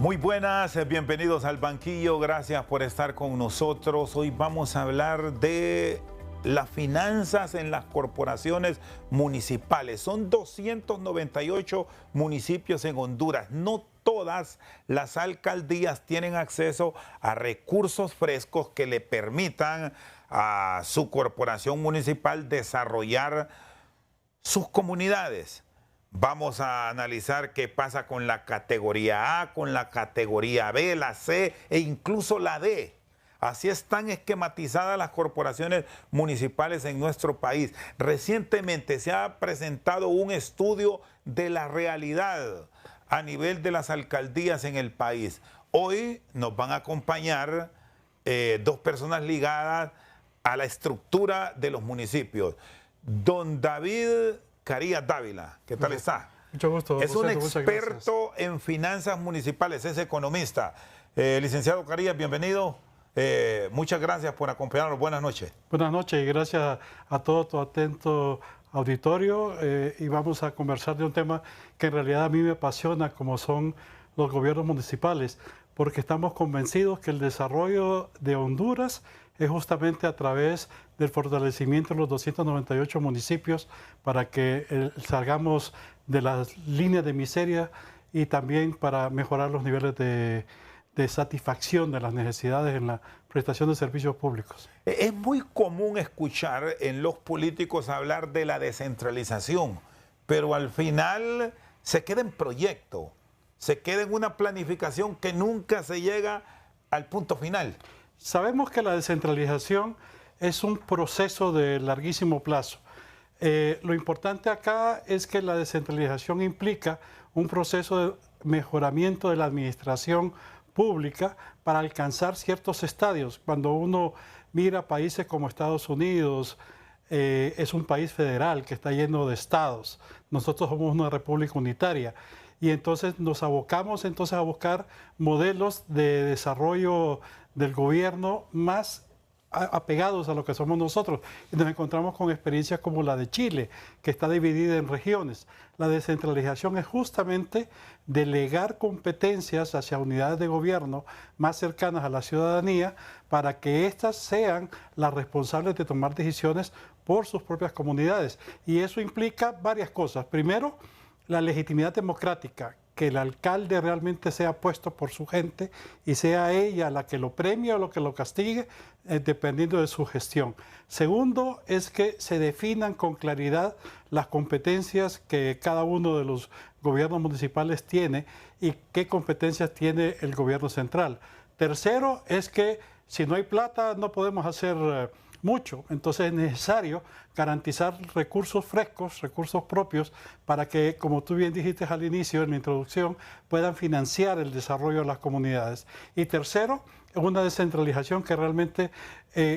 Muy buenas, bienvenidos al banquillo, gracias por estar con nosotros. Hoy vamos a hablar de las finanzas en las corporaciones municipales. Son 298 municipios en Honduras. No todas las alcaldías tienen acceso a recursos frescos que le permitan a su corporación municipal desarrollar sus comunidades. Vamos a analizar qué pasa con la categoría A, con la categoría B, la C e incluso la D. Así están esquematizadas las corporaciones municipales en nuestro país. Recientemente se ha presentado un estudio de la realidad a nivel de las alcaldías en el país. Hoy nos van a acompañar dos personas ligadas a la estructura de los municipios. Don David Carías Dávila, ¿qué tal está? Mucho gusto. Es un experto en finanzas municipales, es economista. Licenciado Carías, bienvenido. Muchas gracias por acompañarnos. Buenas noches. Buenas noches y gracias a todo tu atento auditorio. Y vamos a conversar de un tema que en realidad a mí me apasiona, como son los gobiernos municipales, porque estamos convencidos que el desarrollo de Honduras es justamente a través del fortalecimiento de los 298 municipios para que salgamos de las líneas de miseria y también para mejorar los niveles de satisfacción de las necesidades en la prestación de servicios públicos. Es muy común escuchar en los políticos hablar de la descentralización, pero al final se queda en proyecto, se queda en una planificación que nunca se llega al punto final. Sabemos que la descentralización es un proceso de larguísimo plazo. Lo importante acá es que la descentralización implica un proceso de mejoramiento de la administración pública para alcanzar ciertos estadios. Cuando uno mira países como Estados Unidos, es un país federal que está lleno de estados. Nosotros somos una república unitaria. Y entonces nos abocamos a buscar modelos de desarrollo del gobierno más apegados a lo que somos nosotros. Y nos encontramos con experiencias como la de Chile, que está dividida en regiones. La descentralización es justamente delegar competencias hacia unidades de gobierno más cercanas a la ciudadanía para que éstas sean las responsables de tomar decisiones por sus propias comunidades. Y eso implica varias cosas. Primero, la legitimidad democrática, que el alcalde realmente sea puesto por su gente y sea ella la que lo premie o lo que lo castigue, dependiendo de su gestión. Segundo, es que se definan con claridad las competencias que cada uno de los gobiernos municipales tiene y qué competencias tiene el gobierno central. Tercero, es que si no hay plata no podemos hacer mucho, entonces es necesario garantizar recursos frescos, recursos propios, para que, como tú bien dijiste al inicio, en la introducción, puedan financiar el desarrollo de las comunidades. Y tercero, es una descentralización que realmente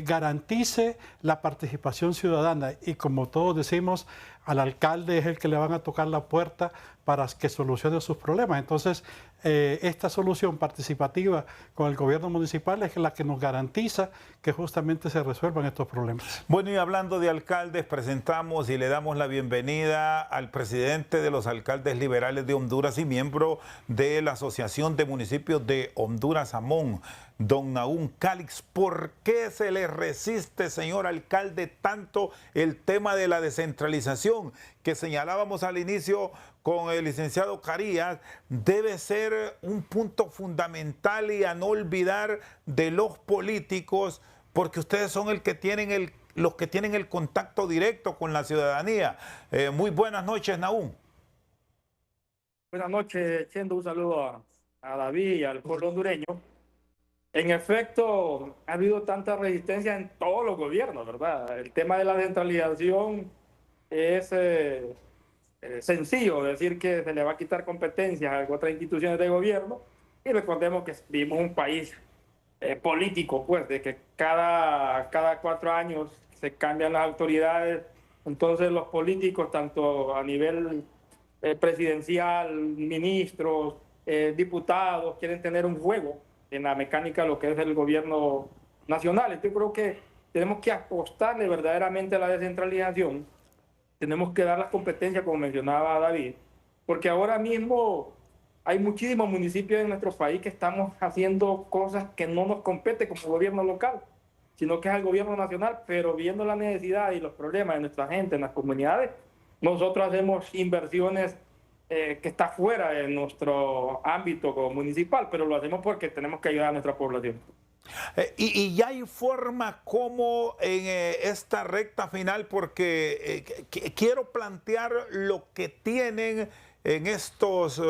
garantice la participación ciudadana y, como todos decimos, al alcalde es el que le van a tocar la puerta para que solucione sus problemas. Entonces, esta solución participativa con el gobierno municipal es la que nos garantiza que justamente se resuelvan estos problemas. Bueno, y hablando de alcaldes, presentamos y le damos la bienvenida al presidente de los alcaldes liberales de Honduras y miembro de la Asociación de Municipios de Honduras, AMON, don Nahum Calix. ¿Por qué se le resiste, señor alcalde, tanto el tema de la descentralización que señalábamos al inicio con el licenciado Carías? Debe ser un punto fundamental y a no olvidar de los políticos, porque ustedes son los que tienen el contacto directo con la ciudadanía. Muy buenas noches, Nahum. Buenas noches, Chendo. Un saludo a David y al pueblo hondureño. En efecto, ha habido tanta resistencia en todos los gobiernos, ¿verdad? El tema de la descentralización es sencillo decir que se le va a quitar competencias a otras instituciones de gobierno, y recordemos que vivimos un país político, pues, de que cada 4 años se cambian las autoridades. Entonces los políticos, tanto a nivel presidencial, ministros, diputados, quieren tener un juego en la mecánica de lo que es el gobierno nacional. Entonces creo que tenemos que apostarle verdaderamente a la descentralización. Tenemos que dar las competencias, como mencionaba David, porque ahora mismo hay muchísimos municipios en nuestro país que estamos haciendo cosas que no nos compete como gobierno local, sino que es el gobierno nacional, pero viendo la necesidad y los problemas de nuestra gente en las comunidades, nosotros hacemos inversiones que está fuera de nuestro ámbito municipal, pero lo hacemos porque tenemos que ayudar a nuestra población. Y ya hay forma como en esta recta final, porque quiero plantear lo que tienen en estos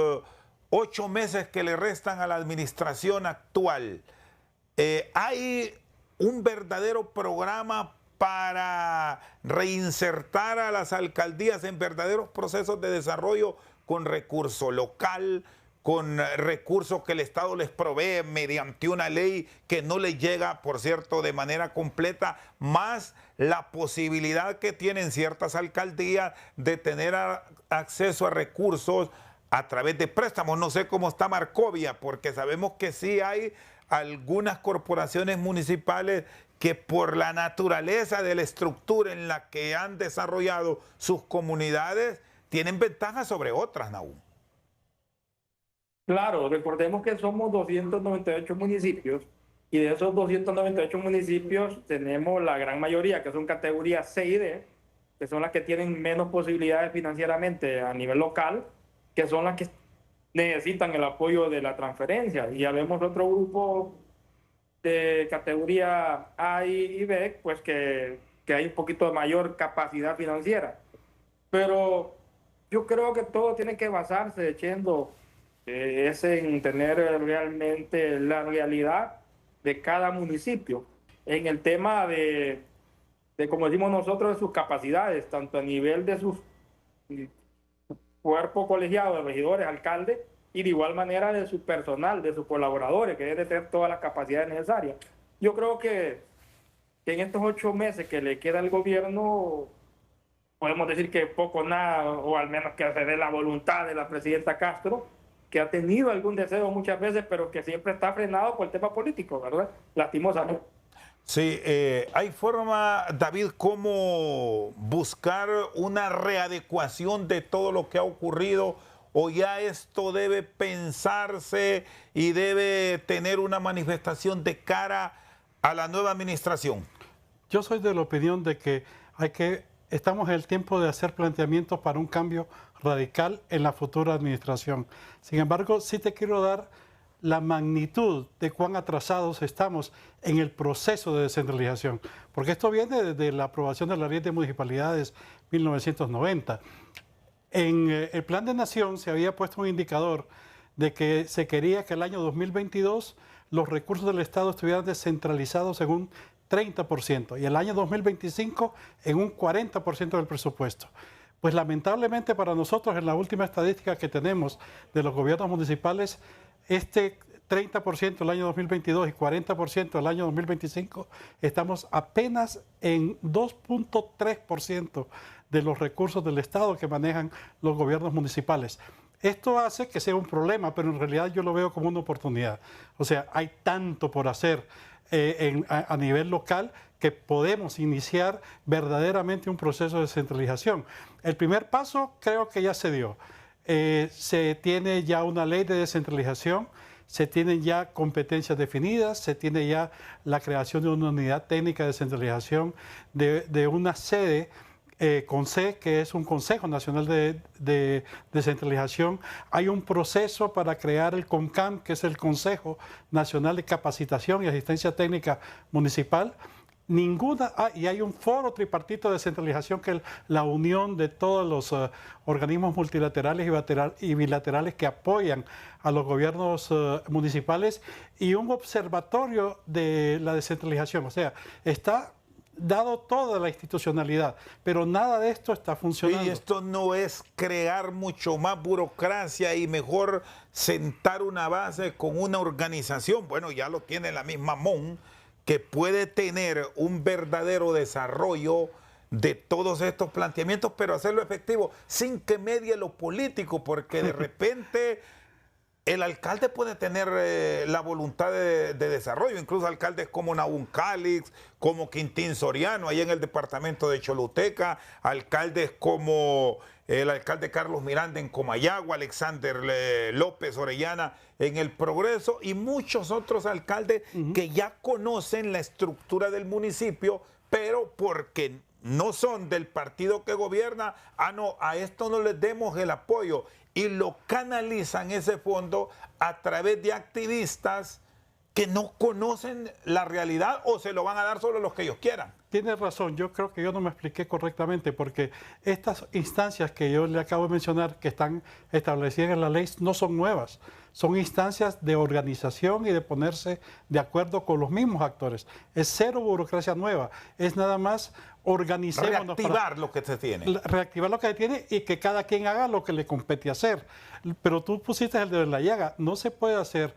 8 meses que le restan a la administración actual. Hay un verdadero programa para reinsertar a las alcaldías en verdaderos procesos de desarrollo con recurso local, con recursos que el Estado les provee mediante una ley que no les llega, por cierto, de manera completa, más la posibilidad que tienen ciertas alcaldías de tener acceso a recursos a través de préstamos. No sé cómo está Marcovia, porque sabemos que sí hay algunas corporaciones municipales que por la naturaleza de la estructura en la que han desarrollado sus comunidades tienen ventajas sobre otras, Nahum. Claro, recordemos que somos 298 municipios y de esos 298 municipios tenemos la gran mayoría que son categorías C y D, que son las que tienen menos posibilidades financieramente a nivel local, que son las que necesitan el apoyo de la transferencia. Y ya vemos otro grupo de categoría A y B, pues que hay un poquito de mayor capacidad financiera. Pero yo creo que todo tiene que basarse, Chendo, es en tener realmente la realidad de cada municipio, en el tema de como decimos nosotros, de sus capacidades, tanto a nivel de sus cuerpo colegiado de regidores, alcaldes, y de igual manera de su personal, de sus colaboradores, que deben tener todas las capacidades necesarias. Yo creo que en estos 8 meses que le queda al gobierno, podemos decir que poco nada, o al menos que se dé la voluntad de la presidenta Castro, que ha tenido algún deseo muchas veces, pero que siempre está frenado por el tema político, ¿verdad? Lastimosamente. Sí, hay forma, David, cómo buscar una readecuación de todo lo que ha ocurrido, o ya esto debe pensarse y debe tener una manifestación de cara a la nueva administración. Yo soy de la opinión de que estamos en el tiempo de hacer planteamientos para un cambio radical en la futura administración. Sin embargo, sí te quiero dar la magnitud de cuán atrasados estamos en el proceso de descentralización, porque esto viene desde la aprobación de la Ley de Municipalidades 1990. En el Plan de Nación se había puesto un indicador de que se quería que el año 2022 los recursos del Estado estuvieran descentralizados en un 30% y el año 2025 en un 40% del presupuesto. Pues lamentablemente para nosotros, en la última estadística que tenemos de los gobiernos municipales, este 30% el año 2022 y 40% el año 2025, estamos apenas en 2.3% de los recursos del Estado que manejan los gobiernos municipales. Esto hace que sea un problema, pero en realidad yo lo veo como una oportunidad. O sea, hay tanto por hacer a nivel local que podemos iniciar verdaderamente un proceso de descentralización. El primer paso creo que ya se dio. Se tiene ya una ley de descentralización, se tienen ya competencias definidas, se tiene ya la creación de una unidad técnica de descentralización, de una sede CONCE, que es un Consejo Nacional de Descentralización. Hay un proceso para crear el CONCAM, que es el Consejo Nacional de Capacitación y Asistencia Técnica Municipal. Y hay un foro tripartito de descentralización, que es la unión de todos los organismos multilaterales y bilaterales que apoyan a los gobiernos municipales, y un observatorio de la descentralización. O sea, está dado toda la institucionalidad, pero nada de esto está funcionando. Y esto no es crear mucho más burocracia y mejor sentar una base con una organización. Bueno, ya lo tiene la misma MON, que puede tener un verdadero desarrollo de todos estos planteamientos, pero hacerlo efectivo sin que medie lo político, porque de repente el alcalde puede tener la voluntad de desarrollo, incluso alcaldes como Nahum Calix, como Quintín Soriano, ahí en el departamento de Choluteca, alcaldes como el alcalde Carlos Miranda en Comayagua, Alexander López Orellana en El Progreso y muchos otros alcaldes que ya conocen la estructura del municipio, pero porque no son del partido que gobierna, no, a esto no les demos el apoyo, y lo canalizan ese fondo a través de activistas que no conocen la realidad o se lo van a dar solo los que ellos quieran. Tienes razón, yo creo que yo no me expliqué correctamente porque estas instancias que yo le acabo de mencionar que están establecidas en la ley no son nuevas, son instancias de organización y de ponerse de acuerdo con los mismos actores. Es cero burocracia nueva, es nada más organicémonos. Reactivar lo que se tiene. Reactivar lo que se tiene y que cada quien haga lo que le compete hacer. Pero tú pusiste el dedo en la llaga, no se puede hacer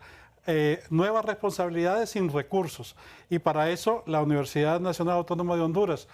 nuevas responsabilidades sin recursos. Y para eso la Universidad Nacional Autónoma de Honduras,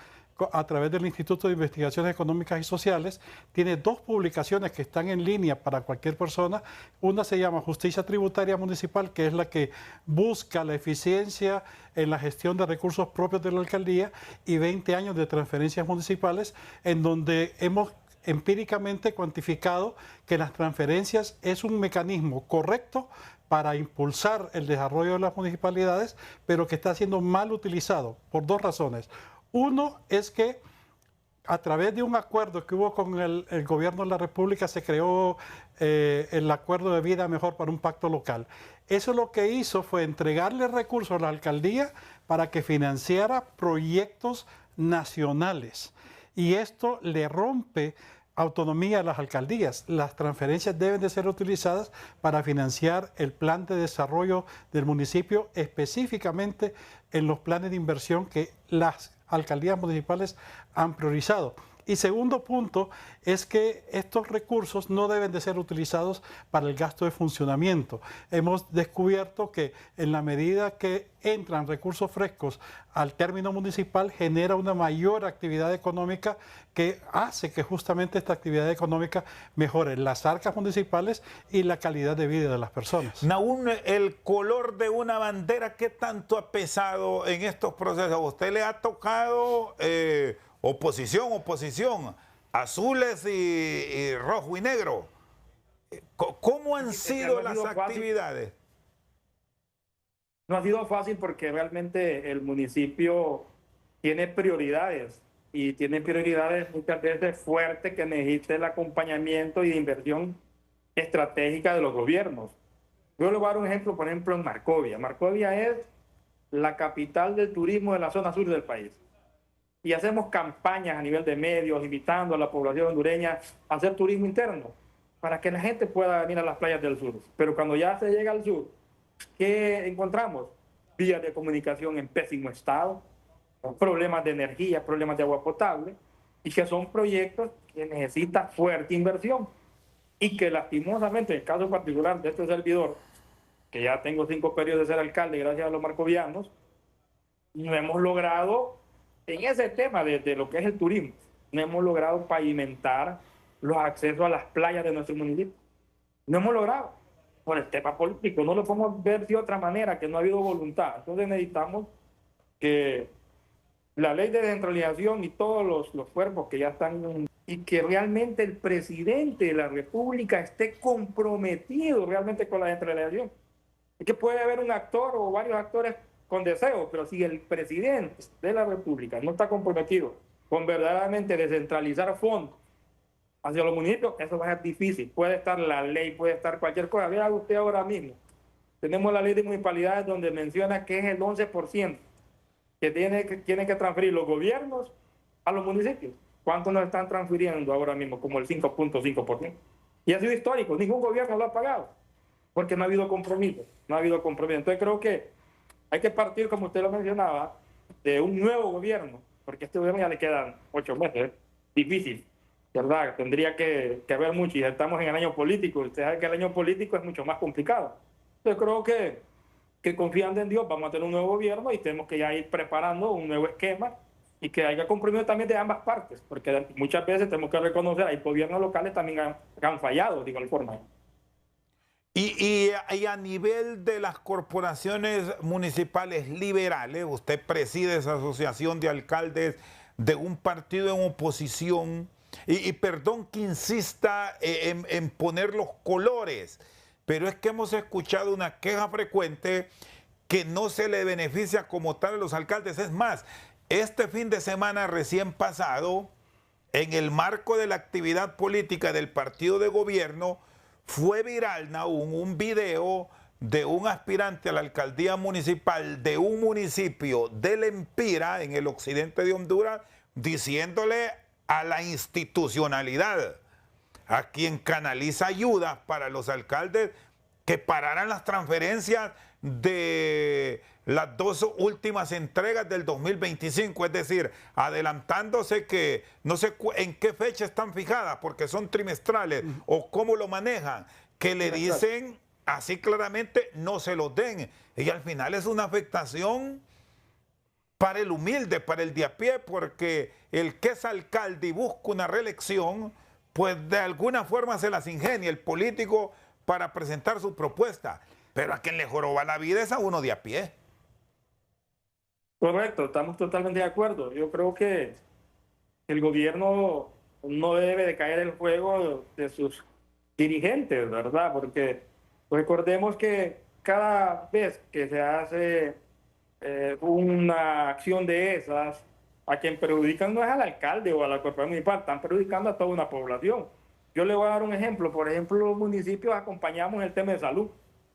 a través del Instituto de Investigaciones Económicas y Sociales, tiene 2 publicaciones que están en línea para cualquier persona. Una se llama Justicia Tributaria Municipal, que es la que busca la eficiencia en la gestión de recursos propios de la alcaldía, y 20 años de transferencias municipales, en donde hemos empíricamente cuantificado que las transferencias es un mecanismo correcto para impulsar el desarrollo de las municipalidades, pero que está siendo mal utilizado por 2 razones. Uno es que a través de un acuerdo que hubo con el gobierno de la República se creó el acuerdo de vida mejor para un pacto local. Eso lo que hizo fue entregarle recursos a la alcaldía para que financiara proyectos nacionales. Y esto le rompe autonomía a las alcaldías. Las transferencias deben de ser utilizadas para financiar el plan de desarrollo del municipio, específicamente en los planes de inversión que las alcaldías municipales han priorizado. Y segundo punto es que estos recursos no deben de ser utilizados para el gasto de funcionamiento. Hemos descubierto que en la medida que entran recursos frescos al término municipal genera una mayor actividad económica que hace que justamente esta actividad económica mejore las arcas municipales y la calidad de vida de las personas. Nahum, el color de una bandera, ¿qué tanto ha pesado en estos procesos? ¿A usted le ha tocado oposición, azules y rojo y negro? ¿Cómo han sido las actividades? No ha sido fácil porque realmente el municipio tiene prioridades y tiene prioridades muchas veces fuertes que necesita el acompañamiento y de inversión estratégica de los gobiernos. Yo le voy a dar un ejemplo, por ejemplo, en Marcovia. Marcovia es la capital del turismo de la zona sur del país. Y hacemos campañas a nivel de medios, invitando a la población hondureña a hacer turismo interno, para que la gente pueda venir a las playas del sur. Pero cuando ya se llega al sur, ¿qué encontramos? Vías de comunicación en pésimo estado, problemas de energía, problemas de agua potable, y que son proyectos que necesitan fuerte inversión. Y que lastimosamente, en el caso particular de este servidor, que ya tengo 5 periodos de ser alcalde gracias a los marcovianos, no hemos logrado, en ese tema de lo que es el turismo, no hemos logrado pavimentar los accesos a las playas de nuestro municipio. No hemos logrado, por el tema político, no lo podemos ver de otra manera, que no ha habido voluntad. Entonces necesitamos que la ley de descentralización y todos los cuerpos que ya están, y que realmente el presidente de la República esté comprometido realmente con la descentralización. Es que puede haber un actor o varios actores con deseo, pero si el presidente de la República no está comprometido con verdaderamente descentralizar fondos hacia los municipios, eso va a ser difícil. Puede estar la ley, puede estar cualquier cosa. Vea usted ahora mismo, tenemos la ley de municipalidades donde menciona que es el 11% que tienen que transferir los gobiernos a los municipios. ¿Cuánto nos están transfiriendo ahora mismo? Como el 5.5%. Y ha sido histórico, ningún gobierno lo ha pagado, porque no ha habido compromiso, no ha habido compromiso. Entonces creo que hay que partir, como usted lo mencionaba, de un nuevo gobierno, porque a este gobierno ya le quedan 8 meses, difícil, ¿verdad? Tendría que haber mucho, y estamos en el año político, usted sabe que el año político es mucho más complicado. Entonces creo que confiando en Dios vamos a tener un nuevo gobierno y tenemos que ya ir preparando un nuevo esquema y que haya compromiso también de ambas partes, porque muchas veces tenemos que reconocer, hay gobiernos locales también han fallado, de igual forma. Y a nivel de las corporaciones municipales liberales, usted preside esa asociación de alcaldes de un partido en oposición, y perdón que insista en poner los colores, pero es que hemos escuchado una queja frecuente que no se le beneficia como tal a los alcaldes. Es más, este fin de semana recién pasado, en el marco de la actividad política del partido de gobierno, fue viral, Nahum, un video de un aspirante a la alcaldía municipal de un municipio del Empira, en el occidente de Honduras, diciéndole a la institucionalidad, a quien canaliza ayudas para los alcaldes, que pararan las transferencias de las 2 últimas entregas del 2025, es decir, adelantándose que no sé en qué fecha están fijadas, porque son trimestrales, o cómo lo manejan, que le dicen así claramente no se los den. Y al final es una afectación para el humilde, para el de a pie, porque el que es alcalde y busca una reelección, pues de alguna forma se las ingenia el político para presentar su propuesta. Pero a quien le joroba la vida es a uno de a pie. Correcto, estamos totalmente de acuerdo. Yo creo que el gobierno no debe de caer en el juego de sus dirigentes, ¿verdad? Porque recordemos que cada vez que se hace una acción de esas, a quien perjudican no es al alcalde o a la corporación municipal, están perjudicando a toda una población. Yo le voy a dar un ejemplo. Por ejemplo, los municipios acompañamos en el tema de salud,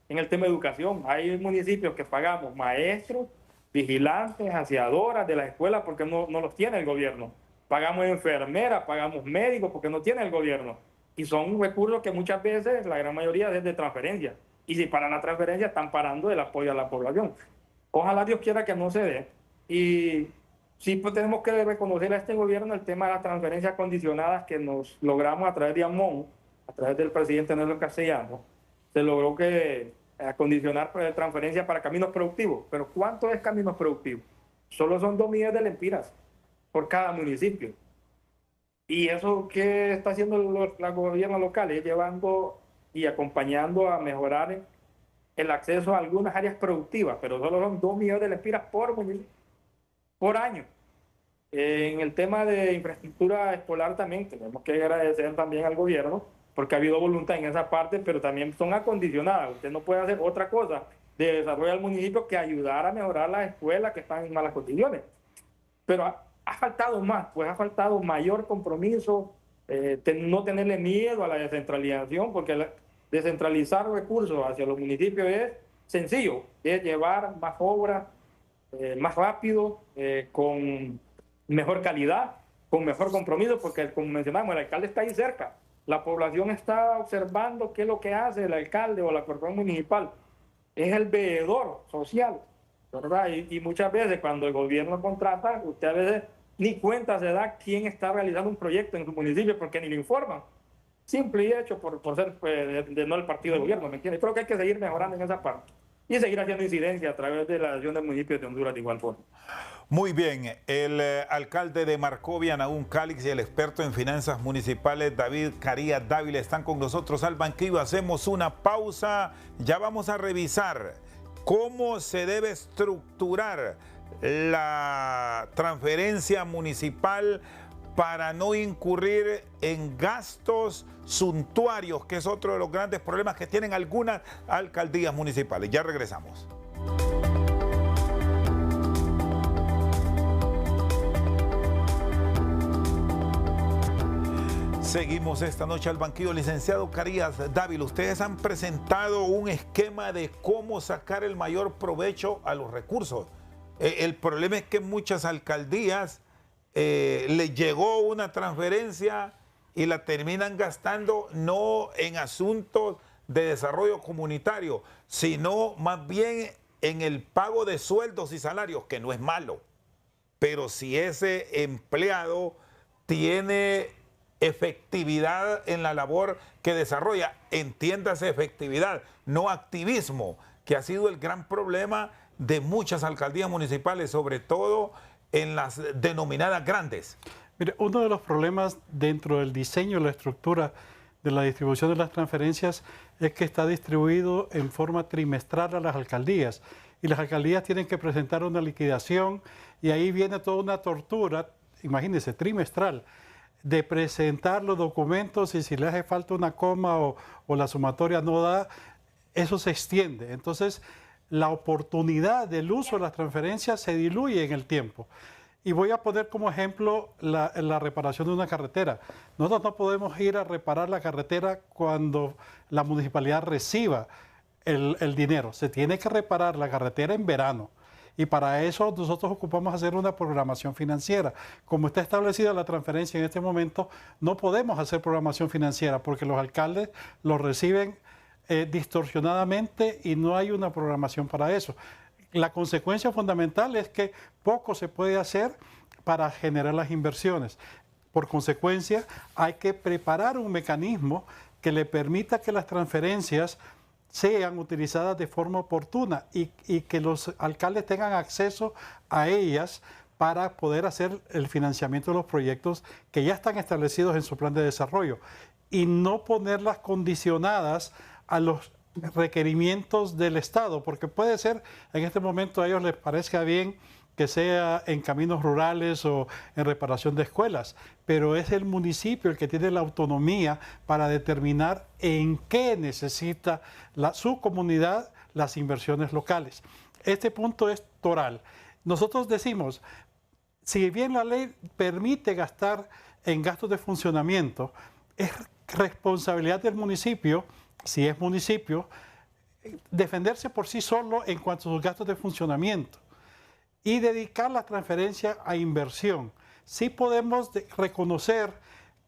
en el tema de educación. Hay municipios que pagamos maestros, vigilantes, aseadoras de las escuelas porque no los tiene el gobierno. Pagamos enfermeras, pagamos médicos porque no tiene el gobierno. Y son recursos que muchas veces, la gran mayoría, es de transferencia. Y si paran la transferencia, están parando el apoyo a la población. Ojalá Dios quiera que no se dé. Y sí, pues tenemos que reconocer a este gobierno el tema de las transferencias condicionadas que nos logramos a través de AMON, a través del presidente Nelson Castellanos. Se logró que acondicionar transferencias para caminos productivos. Pero ¿cuánto es caminos productivos? Solo son 2 millones de lempiras por cada municipio. Y eso que está haciendo el gobierno local es llevando y acompañando a mejorar el acceso a algunas áreas productivas, pero solo son 2 millones de lempiras por año. En el tema de infraestructura escolar también tenemos que agradecer también al gobierno, porque ha habido voluntad en esa parte, pero también son acondicionadas. Usted no puede hacer otra cosa de desarrollo del municipio que ayudar a mejorar las escuelas que están en malas condiciones. Pero ha faltado más, pues ha faltado mayor compromiso, no tenerle miedo a la descentralización, porque descentralizar recursos hacia los municipios es sencillo, es llevar más obras, más rápido, con mejor calidad, con mejor compromiso, porque como mencionamos, el alcalde está ahí cerca. La población está observando qué es lo que hace el alcalde o la corporación municipal. Es el veedor social, ¿verdad? Y muchas veces cuando el gobierno contrata, usted a veces ni cuenta se da quién está realizando un proyecto en su municipio porque ni lo informan. Simple y hecho por ser de no el partido de gobierno, ¿me entiendes? Creo que hay que seguir mejorando en esa parte y seguir haciendo incidencia a través de la acción del municipio de Honduras de igual forma. Muy bien, el alcalde de Marcovia, Nahum Calix, y el experto en finanzas municipales, David Carías Dávila, están con nosotros al banquillo. Hacemos una pausa, ya vamos a revisar cómo se debe estructurar la transferencia municipal para no incurrir en gastos suntuarios, que es otro de los grandes problemas que tienen algunas alcaldías municipales. Ya regresamos. Seguimos esta noche al banquillo. Licenciado Carías Dávila, ustedes han presentado un esquema de cómo sacar el mayor provecho a los recursos. El problema es que muchas alcaldías les llegó una transferencia y la terminan gastando no en asuntos de desarrollo comunitario, sino más bien en el pago de sueldos y salarios, que no es malo. Pero si ese empleado tiene efectividad en la labor que desarrolla, entiéndase efectividad, no activismo, que ha sido el gran problema de muchas alcaldías municipales, sobre todo en las denominadas grandes. Mire, uno de los problemas dentro del diseño y la estructura de la distribución de las transferencias es que está distribuido en forma trimestral a las alcaldías. Y las alcaldías tienen que presentar una liquidación y ahí viene toda una tortura, imagínense, trimestral, de presentar los documentos y si le hace falta una coma o la sumatoria no da, eso se extiende. Entonces, la oportunidad del uso de las transferencias se diluye en el tiempo. Y voy a poner como ejemplo la reparación de una carretera. Nosotros no podemos ir a reparar la carretera cuando la municipalidad reciba el dinero. Se tiene que reparar la carretera en verano. Y para eso nosotros ocupamos hacer una programación financiera. Como está establecida la transferencia en este momento, no podemos hacer programación financiera porque los alcaldes lo reciben distorsionadamente y no hay una programación para eso. La consecuencia fundamental es que poco se puede hacer para generar las inversiones. Por consecuencia, hay que preparar un mecanismo que le permita que las transferencias sean utilizadas de forma oportuna y que los alcaldes tengan acceso a ellas para poder hacer el financiamiento de los proyectos que ya están establecidos en su plan de desarrollo y no ponerlas condicionadas a los requerimientos del Estado, porque puede ser en este momento a ellos les parezca bien que sea en caminos rurales o en reparación de escuelas, pero es el municipio el que tiene la autonomía para determinar en qué necesita su comunidad las inversiones locales. Este punto es toral. Nosotros decimos, si bien la ley permite gastar en gastos de funcionamiento, es responsabilidad del municipio, si es municipio, defenderse por sí solo en cuanto a sus gastos de funcionamiento y dedicar la transferencia a inversión. Sí podemos reconocer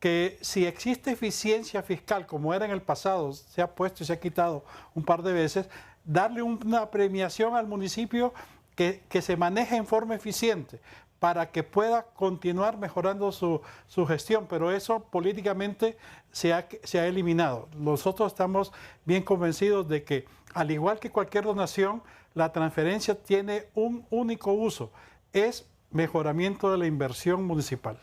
que si existe eficiencia fiscal, como era en el pasado, se ha puesto y se ha quitado un par de veces, darle una premiación al municipio que se maneje en forma eficiente para que pueda continuar mejorando su gestión, pero eso políticamente se ha eliminado. Nosotros estamos bien convencidos de que, al igual que cualquier donación, la transferencia tiene un único uso, es mejoramiento de la inversión municipal.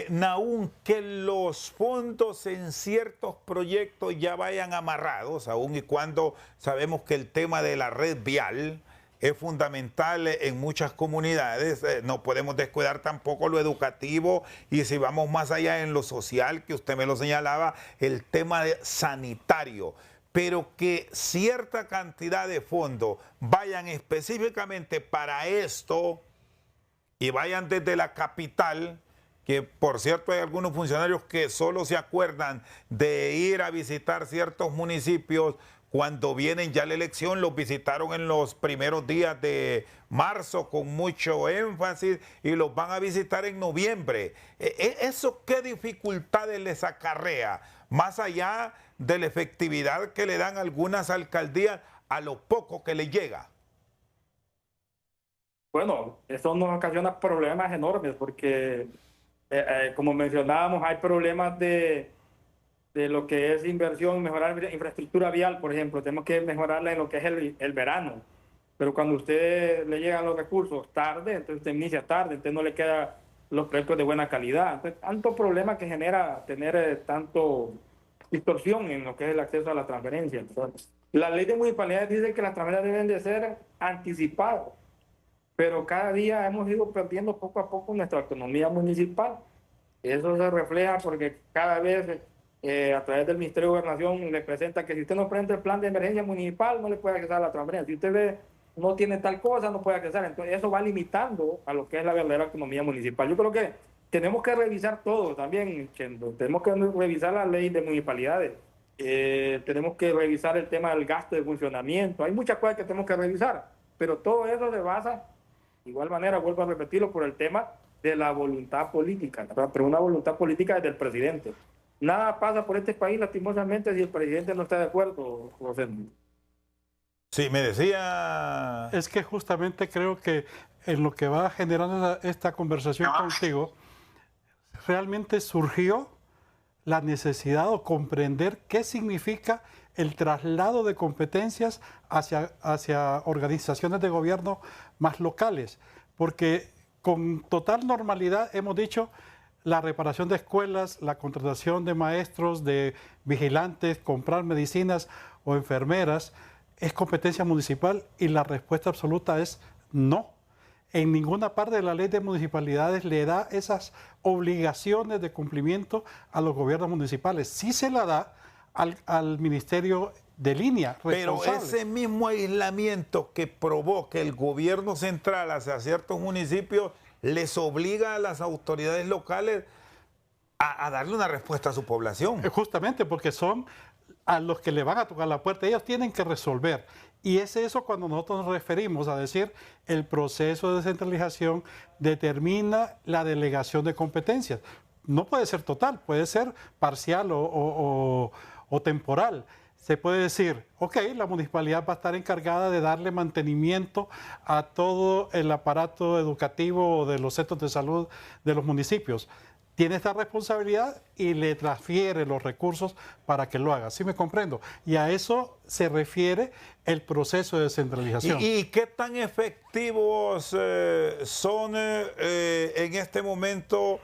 Nahum, que los fondos en ciertos proyectos ya vayan amarrados, aun y cuando sabemos que el tema de la red vial es fundamental en muchas comunidades, no podemos descuidar tampoco lo educativo y si vamos más allá en lo social, que usted me lo señalaba, el tema sanitario, pero que cierta cantidad de fondos vayan específicamente para esto y vayan desde la capital, que por cierto hay algunos funcionarios que solo se acuerdan de ir a visitar ciertos municipios cuando vienen ya la elección, los visitaron en los primeros días de marzo con mucho énfasis y los van a visitar en noviembre. ¿Eso qué dificultades les acarrea? Más allá de la efectividad que le dan algunas alcaldías a lo poco que les llega. Bueno, eso nos ocasiona problemas enormes porque, como mencionábamos, hay problemas de lo que es inversión, mejorar infraestructura vial, por ejemplo. Tenemos que mejorarla en lo que es el verano. Pero cuando a usted le llegan los recursos tarde, entonces usted inicia tarde, entonces no le quedan los proyectos de buena calidad. Entonces, tanto problema que genera tener tanto distorsión en lo que es el acceso a la transferencia. Entonces, la ley de municipalidades dice que las transferencias deben de ser anticipadas, pero cada día hemos ido perdiendo poco a poco nuestra autonomía municipal. Eso se refleja porque cada vez a través del Ministerio de Gobernación le presenta que si usted no presenta el plan de emergencia municipal no le puede acceder a la transferencia. Si usted no tiene tal cosa, no puede acceder. Entonces eso va limitando a lo que es la verdadera autonomía municipal. Yo creo que tenemos que revisar todo también, Chendo. Tenemos que revisar la ley de municipalidades. Tenemos que revisar el tema del gasto de funcionamiento. Hay muchas cosas que tenemos que revisar, pero todo eso se basa, de igual manera, vuelvo a repetirlo, por el tema de la voluntad política, ¿verdad? Pero una voluntad política desde el presidente. Nada pasa por este país, lastimosamente, si el presidente no está de acuerdo, José. Sí, me decía... Es que justamente creo que en lo que va generando esta conversación contigo, realmente surgió la necesidad de comprender qué significa el traslado de competencias hacia organizaciones de gobierno más locales. Porque con total normalidad hemos dicho, la reparación de escuelas, la contratación de maestros, de vigilantes, comprar medicinas o enfermeras, es competencia municipal? Y la respuesta absoluta es no. En ninguna parte de la ley de municipalidades le da esas obligaciones de cumplimiento a los gobiernos municipales. Sí se la da al ministerio de línea Pero responsable. ese mismo aislamiento que provoca el gobierno central hacia ciertos municipios les obliga a las autoridades locales a darle una respuesta a su población. Justamente porque son a los que le van a tocar la puerta, ellos tienen que resolver. Y es eso cuando nosotros nos referimos a decir el proceso de descentralización determina la delegación de competencias. No puede ser total, puede ser parcial o temporal. Se puede decir, ok, la municipalidad va a estar encargada de darle mantenimiento a todo el aparato educativo de los centros de salud de los municipios. Tiene esta responsabilidad y le transfiere los recursos para que lo haga. ¿Sí me comprendo? Y a eso se refiere el proceso de descentralización. ¿Y qué tan efectivos son en este momento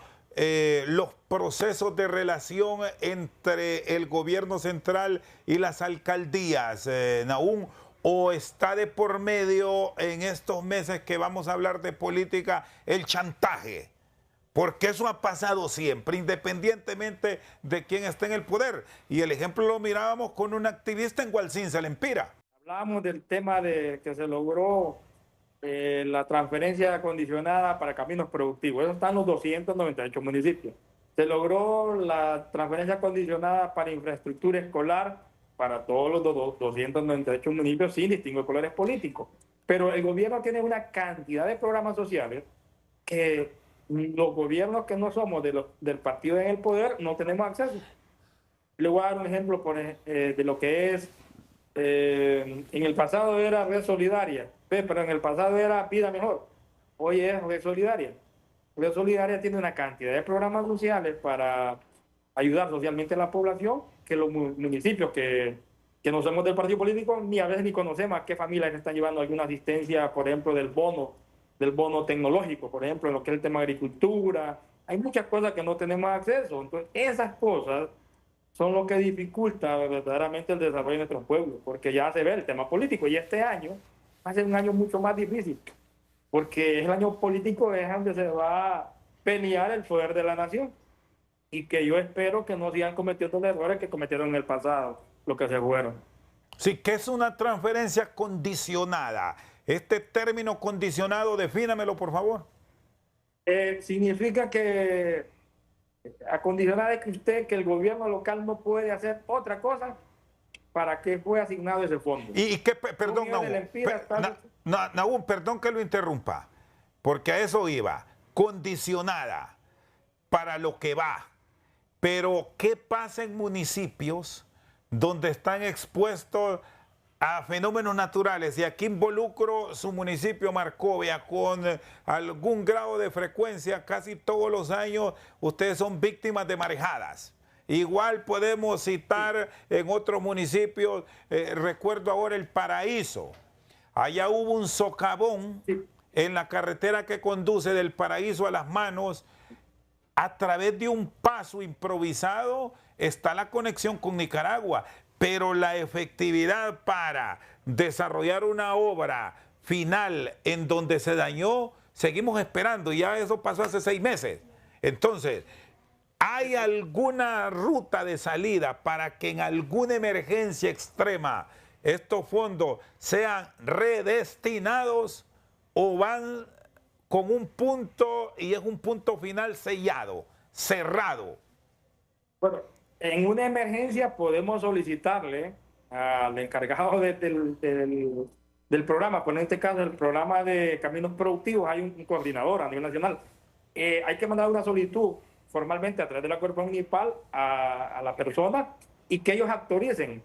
los procesos de relación entre el gobierno central y las alcaldías, Nahum? ¿O está de por medio en estos meses que vamos a hablar de política el chantaje? Porque eso ha pasado siempre, independientemente de quién esté en el poder. Y el ejemplo lo mirábamos con un activista en Gualcín, Lempira. Hablábamos del tema de que se logró la transferencia condicionada para caminos productivos. Eso está en los 298 municipios. Se logró la transferencia condicionada para infraestructura escolar para todos los 298 municipios sin distingo de colores políticos. Pero el gobierno tiene una cantidad de programas sociales que los gobiernos que no somos del partido en el poder no tenemos acceso. Le voy a dar un ejemplo de lo que es, en el pasado era Red Solidaria, pero en el pasado era Vida Mejor, hoy es Red Solidaria. Red Solidaria tiene una cantidad de programas sociales para ayudar socialmente a la población que los municipios que no somos del partido político ni a veces ni conocemos a qué familias están llevando alguna asistencia, por ejemplo, del bono tecnológico, por ejemplo, en lo que es el tema de agricultura. Hay muchas cosas que no tenemos acceso. Entonces, esas cosas son lo que dificulta verdaderamente el desarrollo de nuestros pueblos, porque ya se ve el tema político. Y este año va a ser un año mucho más difícil, porque el año político es donde se va a pelear el poder de la nación. Y que yo espero que no sigan cometiendo los errores que cometieron en el pasado, lo que se fueron. Sí, que es una transferencia condicionada. Este término condicionado, defínamelo, por favor. Significa que acondicionada es que el gobierno local no puede hacer otra cosa para que fue asignado ese fondo. Y que, perdón, Nahum, perdón que lo interrumpa, porque a eso iba. Condicionada para lo que va. Pero, ¿qué pasa en municipios donde están expuestos a fenómenos naturales? Y aquí involucro su municipio, Marcovia, con algún grado de frecuencia, casi todos los años ustedes son víctimas de marejadas. Igual podemos citar en otros municipios, recuerdo ahora El Paraíso. Allá hubo un socavón en la carretera que conduce del Paraíso a Las Manos. A través de un paso improvisado está la conexión con Nicaragua, pero la efectividad para desarrollar una obra final en donde se dañó, seguimos esperando, y ya eso pasó hace 6 meses. Entonces, ¿hay alguna ruta de salida para que en alguna emergencia extrema estos fondos sean redestinados o van con un punto y es un punto final sellado, cerrado? Bueno, en una emergencia podemos solicitarle al encargado del programa, pues en este caso el programa de caminos productivos, hay un coordinador a nivel nacional. Hay que mandar una solicitud formalmente a través de la cuerpo municipal a la persona y que ellos autoricen.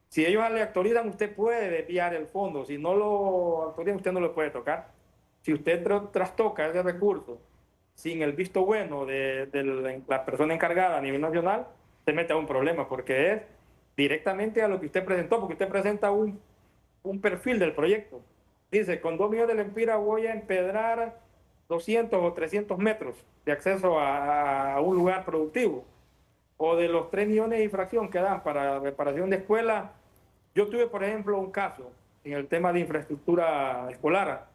Si ellos le autorizan, usted puede desviar el fondo. Si no lo autorizan, usted no lo puede tocar. Si usted trastoca ese recurso sin el visto bueno de la persona encargada a nivel nacional, se mete a un problema, porque es directamente a lo que usted presentó, porque usted presenta un perfil del proyecto. Dice, con 2 millones de lempiras voy a empedrar 200 o 300 metros de acceso a un lugar productivo, o de los 3 millones y fracción que dan para reparación de escuelas. Yo tuve, por ejemplo, un caso en el tema de infraestructura escolar.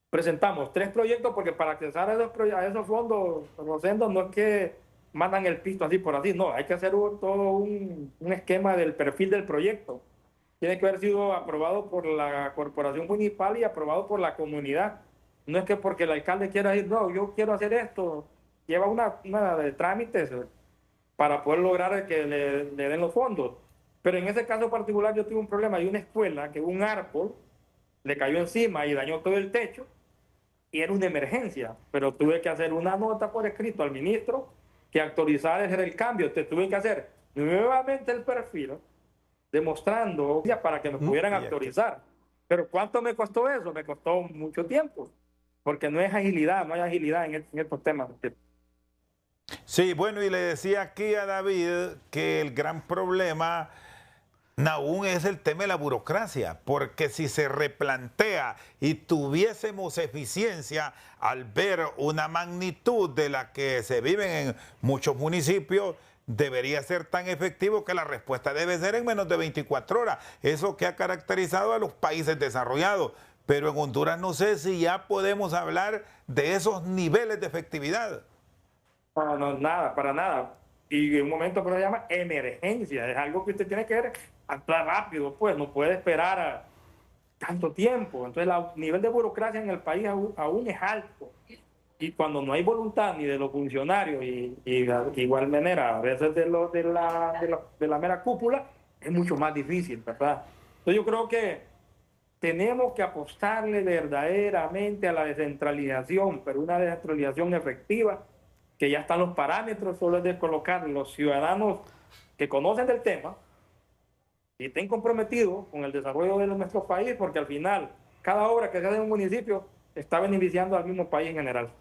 Presentamos 3 proyectos porque para accesar a esos fondos, Rosendo, no es que mandan el piso así por así, no, hay que hacer todo un esquema del perfil del proyecto. Tiene que haber sido aprobado por la corporación municipal y aprobado por la comunidad. No es que porque el alcalde quiera decir, no, yo quiero hacer esto, lleva una de trámites para poder lograr que le den los fondos. Pero en ese caso particular yo tuve un problema de una escuela que un árbol le cayó encima y dañó todo el techo y era una emergencia, pero tuve que hacer una nota por escrito al ministro que autorizara el cambio. Tuve que hacer nuevamente el perfil demostrando para que me pudieran autorizar. Pero ¿cuánto me costó eso? Me costó mucho tiempo, porque no es agilidad, no hay agilidad en estos temas. Sí, bueno, y le decía aquí a David que el gran problema aún es el tema de la burocracia, porque si se replantea y tuviésemos eficiencia al ver una magnitud de la que se vive en muchos municipios, debería ser tan efectivo que la respuesta debe ser en menos de 24 horas. Eso que ha caracterizado a los países desarrollados. Pero en Honduras no sé si ya podemos hablar de esos niveles de efectividad. No, nada, para nada. Y en un momento que se llama emergencia, es algo que usted tiene que actuar rápido, pues no puede esperar a tanto tiempo. Entonces el nivel de burocracia en el país aún es alto. Y cuando no hay voluntad ni de los funcionarios y de igual manera a veces de la mera cúpula, es mucho más difícil, ¿verdad? Entonces yo creo que tenemos que apostarle verdaderamente a la descentralización, pero una descentralización efectiva, que ya están los parámetros, solo es de colocar los ciudadanos que conocen del tema y estén comprometidos con el desarrollo de nuestro país, porque al final cada obra que se hace en un municipio está beneficiando al mismo país en general.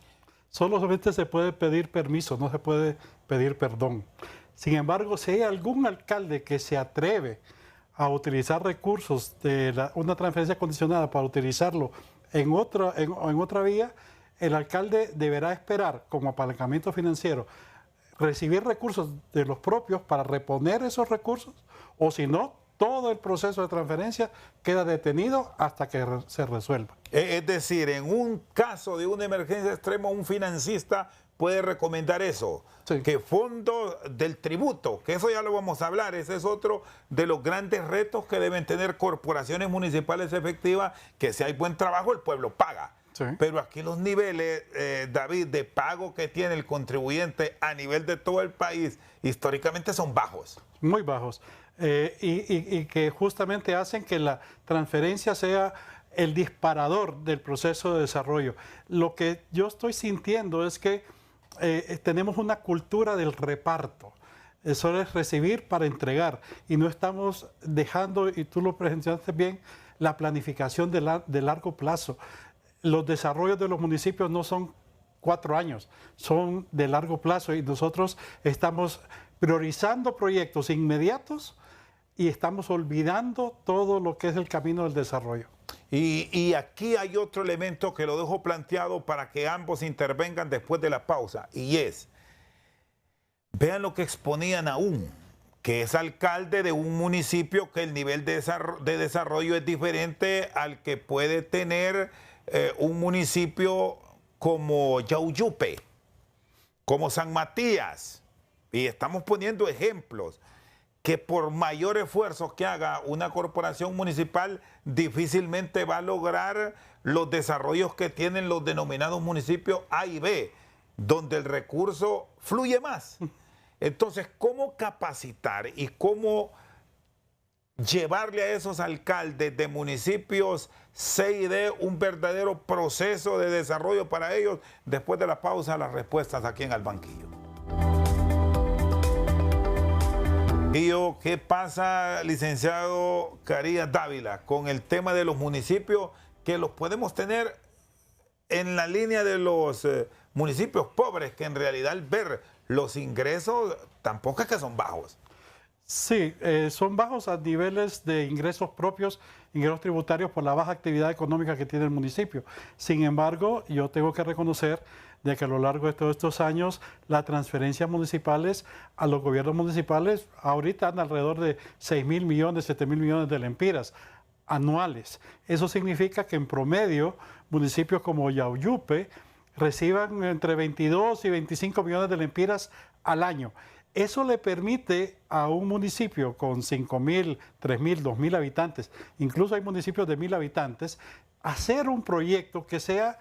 Solamente se puede pedir permiso, no se puede pedir perdón. Sin embargo, si hay algún alcalde que se atreve a utilizar recursos de una transferencia condicionada para utilizarlo en otra vía, el alcalde deberá esperar como apalancamiento financiero recibir recursos de los propios para reponer esos recursos, o si no, todo el proceso de transferencia queda detenido hasta que se resuelva. Es decir, en un caso de una emergencia extrema, un financista puede recomendar eso, sí, que fondos del tributo, que eso ya lo vamos a hablar, ese es otro de los grandes retos que deben tener corporaciones municipales efectivas, que si hay buen trabajo el pueblo paga. Sí. Pero aquí los niveles, David, de pago que tiene el contribuyente a nivel de todo el país, históricamente son bajos. Muy bajos. Y que justamente hacen que la transferencia sea el disparador del proceso de desarrollo. Lo que yo estoy sintiendo es que tenemos una cultura del reparto. Eso es recibir para entregar. Y no estamos dejando, y tú lo presentaste bien, la planificación de largo plazo. Los desarrollos de los municipios no son 4 años, son de largo plazo, y nosotros estamos priorizando proyectos inmediatos y estamos olvidando todo lo que es el camino del desarrollo. Y aquí hay otro elemento que lo dejo planteado para que ambos intervengan después de la pausa, y es, vean lo que exponían aún, que es alcalde de un municipio que el nivel de desarrollo es diferente al que puede tener un municipio como Yauyupe, como San Matías, y estamos poniendo ejemplos, que por mayor esfuerzo que haga una corporación municipal, difícilmente va a lograr los desarrollos que tienen los denominados municipios A y B, donde el recurso fluye más. Entonces, ¿cómo capacitar y cómo llevarle a esos alcaldes de municipios C y D un verdadero proceso de desarrollo para ellos? Después de la pausa, las respuestas aquí en Al Banquillo. ¿Qué pasa, licenciado Carías Dávila, con el tema de los municipios que los podemos tener en la línea de los municipios pobres, que en realidad al ver los ingresos tampoco es que son bajos? Sí, son bajos a niveles de ingresos propios, ingresos tributarios por la baja actividad económica que tiene el municipio. Sin embargo, yo tengo que reconocer de que a lo largo de todos estos años las transferencias municipales a los gobiernos municipales ahorita andan alrededor de 6.000 millones, 7.000 millones de lempiras anuales. Eso significa que en promedio municipios como Yauyupe reciban entre 22 y 25 millones de lempiras al año. Eso le permite a un municipio con 5.000, 3.000, 2.000 habitantes, incluso hay municipios de 1.000 habitantes, hacer un proyecto que sea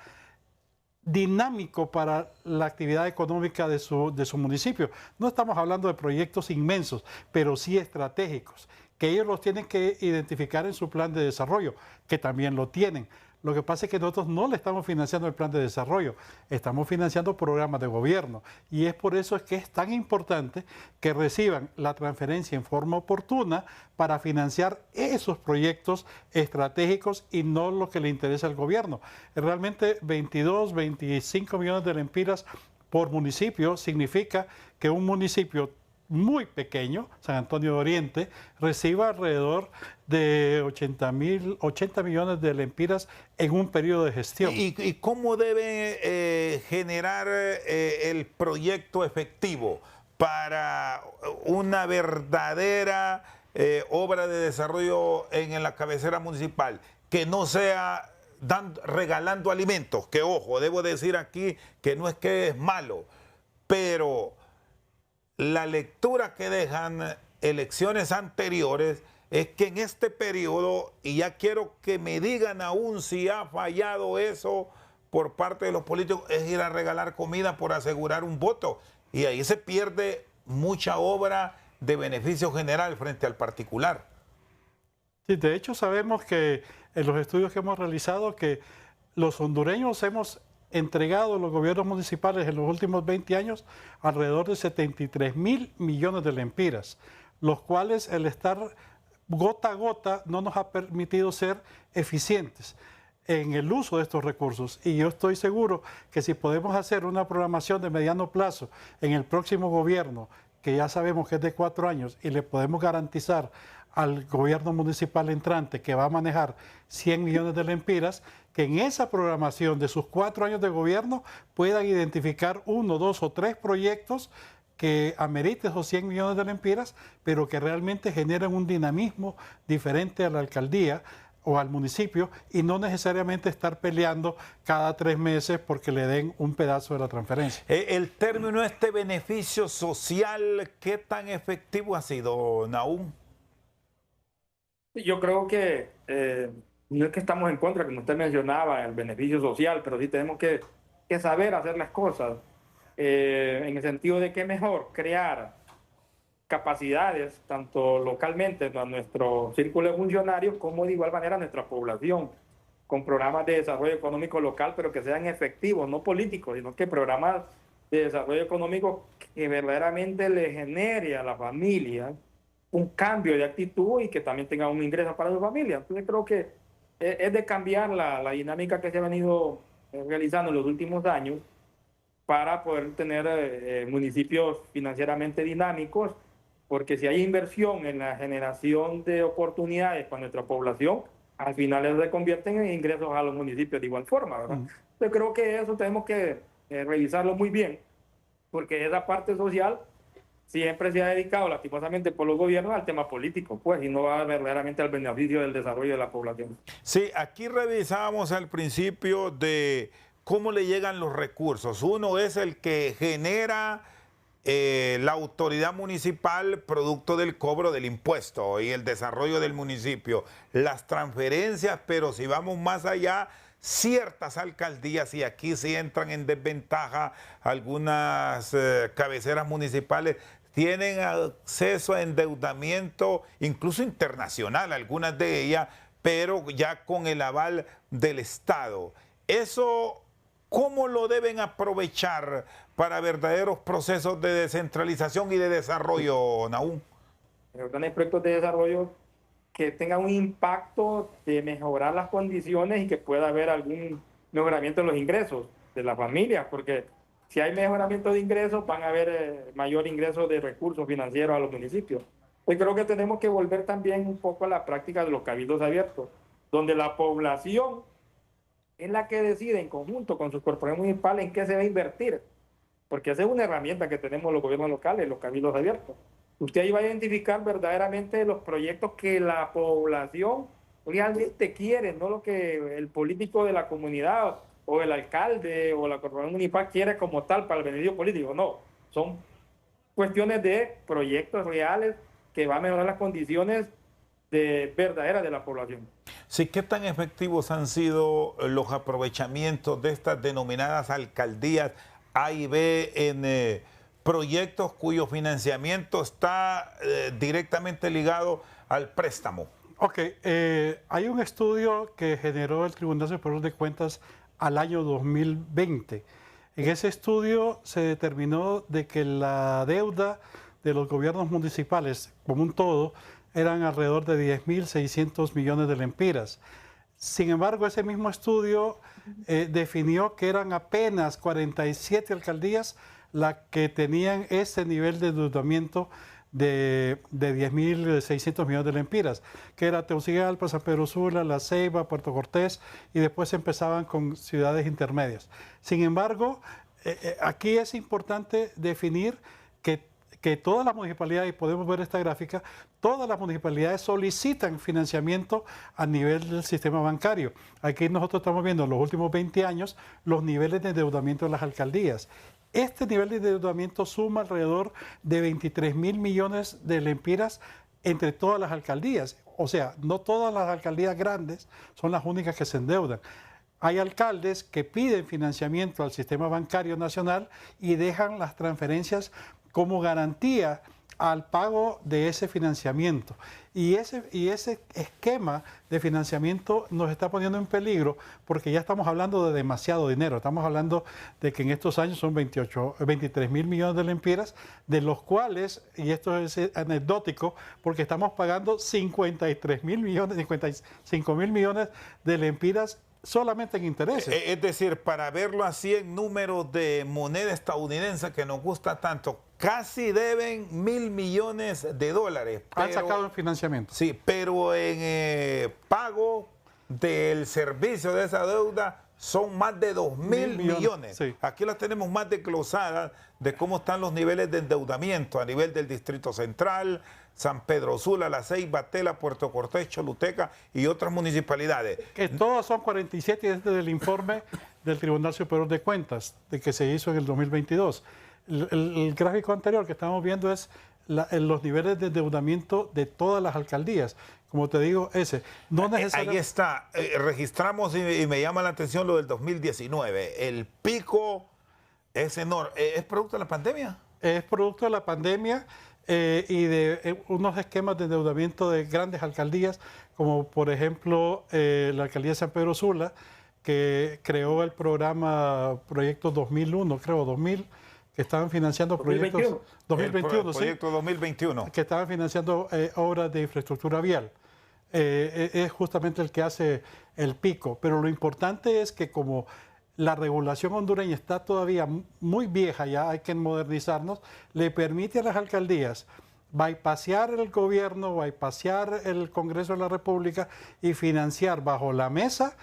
dinámico para la actividad económica de su municipio. No estamos hablando de proyectos inmensos, pero sí estratégicos, que ellos los tienen que identificar en su plan de desarrollo, que también lo tienen. Lo que pasa es que nosotros no le estamos financiando el plan de desarrollo, estamos financiando programas de gobierno. Y es por eso es que es tan importante que reciban la transferencia en forma oportuna para financiar esos proyectos estratégicos y no lo que le interesa al gobierno. Realmente 22, 25 millones de lempiras por municipio significa que un municipio muy pequeño, San Antonio de Oriente, reciba alrededor de 80 millones de lempiras en un periodo de gestión. ¿Y cómo debe generar el proyecto efectivo para una verdadera obra de desarrollo en la cabecera municipal? Que no sea regalando alimentos, que ojo, debo decir aquí que no es que es malo, pero la lectura que dejan elecciones anteriores es que en este periodo, y ya quiero que me digan aún si ha fallado eso por parte de los políticos, es ir a regalar comida por asegurar un voto. Y ahí se pierde mucha obra de beneficio general frente al particular. Sí, de hecho sabemos que en los estudios que hemos realizado que los hondureños hemos entregado a los gobiernos municipales en los últimos 20 años alrededor de 73.000 millones de lempiras, los cuales el estar gota a gota no nos ha permitido ser eficientes en el uso de estos recursos. Y yo estoy seguro que si podemos hacer una programación de mediano plazo en el próximo gobierno, que ya sabemos que es de 4 años, y le podemos garantizar al gobierno municipal entrante que va a manejar 100 millones de lempiras, que en esa programación de sus 4 años de gobierno puedan identificar 1, 2 o 3 proyectos que ameriten esos 100 millones de lempiras, pero que realmente generen un dinamismo diferente a la alcaldía o al municipio y no necesariamente estar peleando cada 3 meses porque le den un pedazo de la transferencia. El término beneficio social, ¿qué tan efectivo ha sido, Nahum? Yo creo que no es que estamos en contra, como usted mencionaba, el beneficio social, pero sí tenemos que saber hacer las cosas en el sentido de que mejor crear capacidades, tanto localmente a nuestro círculo de funcionarios, como de igual manera a nuestra población, con programas de desarrollo económico local, pero que sean efectivos, no políticos, sino que programas de desarrollo económico que verdaderamente le genere a la familia un cambio de actitud y que también tenga un ingreso para su familia. Entonces creo que es de cambiar la dinámica que se ha venido realizando en los últimos años para poder tener municipios financieramente dinámicos, porque si hay inversión en la generación de oportunidades para nuestra población, al final se convierten en ingresos a los municipios de igual forma, ¿verdad? Yo creo que eso tenemos que revisarlo muy bien, porque esa parte social siempre se ha dedicado lastimosamente por los gobiernos al tema político, pues, y no va verdaderamente al beneficio del desarrollo de la población. Sí, aquí revisábamos al principio de cómo le llegan los recursos. Uno es el que genera la autoridad municipal producto del cobro del impuesto y el desarrollo del municipio. Las transferencias, pero si vamos más allá, ciertas alcaldías, y aquí sí entran en desventaja algunas cabeceras municipales, tienen acceso a endeudamiento incluso internacional, algunas de ellas, pero ya con el aval del Estado. Eso, ¿cómo lo deben aprovechar para verdaderos procesos de descentralización y de desarrollo, Nahum? Hay proyectos de desarrollo que tengan un impacto de mejorar las condiciones y que pueda haber algún mejoramiento en los ingresos de las familias, porque si hay mejoramiento de ingresos, van a haber mayor ingreso de recursos financieros a los municipios. Pues creo que tenemos que volver también un poco a la práctica de los cabildos abiertos, donde la población es la que decide en conjunto con sus corporaciones municipales en qué se va a invertir, porque esa es una herramienta que tenemos los gobiernos locales, los cabildos abiertos. Usted ahí va a identificar verdaderamente los proyectos que la población realmente quiere, no lo que el político de la comunidad o el alcalde o la corporación municipal quiere como tal para el beneficio político, no, son cuestiones de proyectos reales que van a mejorar las condiciones verdaderas de la población. Sí, ¿qué tan efectivos han sido los aprovechamientos de estas denominadas alcaldías A y B en proyectos cuyo financiamiento está directamente ligado al préstamo? Ok, hay un estudio que generó el Tribunal Superior de Cuentas al año 2020. En ese estudio se determinó de que la deuda de los gobiernos municipales, como un todo, eran alrededor de 10.600 millones de lempiras. Sin embargo, ese mismo estudio definió que eran apenas 47 alcaldías las que tenían ese nivel de endeudamiento de 10.600 millones de lempiras, que era Tegucigalpa, San Pedro Sula, La Ceiba, Puerto Cortés, y después empezaban con ciudades intermedias. Sin embargo, aquí es importante definir que todas las municipalidades, y podemos ver esta gráfica, todas las municipalidades solicitan financiamiento a nivel del sistema bancario. Aquí nosotros estamos viendo en los últimos 20 años los niveles de endeudamiento de las alcaldías. Este nivel de endeudamiento suma alrededor de 23.000 millones de lempiras entre todas las alcaldías. O sea, no todas las alcaldías grandes son las únicas que se endeudan. Hay alcaldes que piden financiamiento al sistema bancario nacional y dejan las transferencias como garantía al pago de ese financiamiento. Y ese esquema de financiamiento nos está poniendo en peligro porque ya estamos hablando de demasiado dinero. Estamos hablando de que en estos años son 23.000 millones de lempiras, de los cuales, y esto es anecdótico, porque estamos pagando 55.000 millones de lempiras solamente en intereses. Es decir, para verlo así en números de moneda estadounidense que nos gusta tanto, casi deben 1.000 millones de dólares. Han sacado el financiamiento. Sí, pero en pago del servicio de esa deuda son más de 2.000 millones. Sí. Aquí las tenemos más desglosadas de cómo están los niveles de endeudamiento a nivel del Distrito Central, San Pedro Sula, La Ceiba, Tela, Puerto Cortés, Choluteca y otras municipalidades. Que todos son 47 desde el informe del Tribunal Superior de Cuentas, de que se hizo en el 2022. El gráfico anterior que estamos viendo es los niveles de endeudamiento de todas las alcaldías. Como te digo, ese. No Ahí está. Registramos y me llama la atención lo del 2019. El pico es enorme. ¿Es producto de la pandemia? Es producto de la pandemia y de unos esquemas de endeudamiento de grandes alcaldías, como por ejemplo la alcaldía de San Pedro Sula, que creó el programa Proyecto 2001, creo, 2000, que estaban financiando proyectos... 2021, sí. Proyecto 2021. Que estaban financiando obras de infraestructura vial. Es justamente el que hace el pico. Pero lo importante es que como la regulación hondureña está todavía muy vieja, ya hay que modernizarnos, le permite a las alcaldías bypassear el gobierno, bypassear el Congreso de la República y financiar bajo la mesa